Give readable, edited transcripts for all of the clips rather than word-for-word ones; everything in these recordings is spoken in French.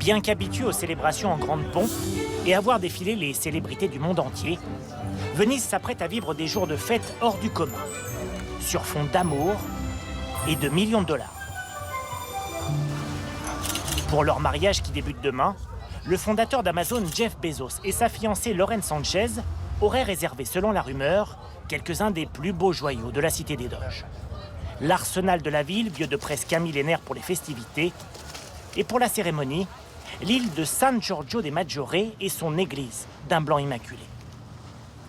Bien qu'habitué aux célébrations en grande pompe et à voir défiler les célébrités du monde entier, Venise s'apprête à vivre des jours de fête hors du commun, sur fond d'amour et de millions de dollars. Pour leur mariage qui débute demain, le fondateur d'Amazon, Jeff Bezos, et sa fiancée Lauren Sanchez auraient réservé, selon la rumeur, quelques-uns des plus beaux joyaux de la cité des Doges. L'arsenal de la ville, vieux de presque un millénaire pour les festivités, et pour la cérémonie, l'île de San Giorgio dei Maggiore et son église d'un blanc immaculé.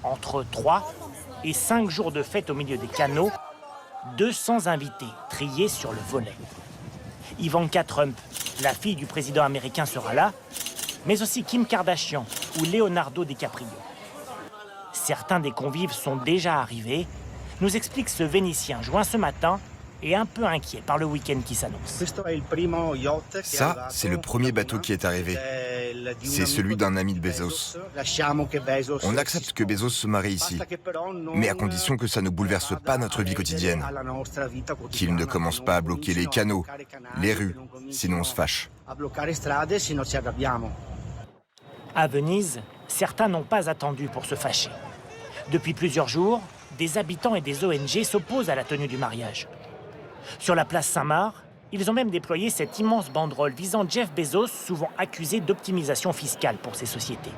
Entre 3 et 5 jours de fête au milieu des canaux, 200 invités triés sur le volet. Ivanka Trump, la fille du président américain, sera là, mais aussi Kim Kardashian ou Leonardo DiCaprio. Certains des convives sont déjà arrivés, nous explique ce Vénitien joint ce matin et un peu inquiet par le week-end qui s'annonce. Ça, c'est le premier bateau qui est arrivé. C'est celui d'un ami de Bezos. On accepte que Bezos se marie ici, mais à condition que ça ne bouleverse pas notre vie quotidienne. Qu'il ne commence pas à bloquer les canaux, les rues, sinon on se fâche. À Venise, certains n'ont pas attendu pour se fâcher. Depuis plusieurs jours, des habitants et des ONG s'opposent à la tenue du mariage. Sur la place Saint-Marc, ils ont même déployé cette immense banderole visant Jeff Bezos, souvent accusé d'optimisation fiscale pour ses sociétés.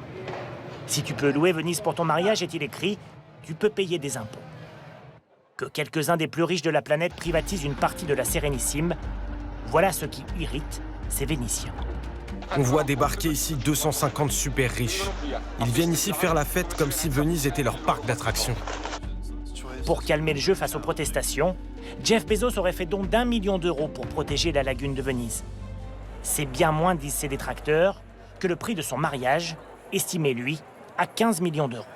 Si tu peux louer Venise pour ton mariage, est-il écrit, tu peux payer des impôts. Que quelques-uns des plus riches de la planète privatisent une partie de la Sérénissime, voilà ce qui irrite ces Vénitiens. On voit débarquer ici 250 super riches. Ils viennent ici faire la fête comme si Venise était leur parc d'attractions. Pour calmer le jeu face aux protestations, Jeff Bezos aurait fait don d'1 million d'euros pour protéger la lagune de Venise. C'est bien moins, disent ses détracteurs, que le prix de son mariage, estimé lui à 15 millions d'euros.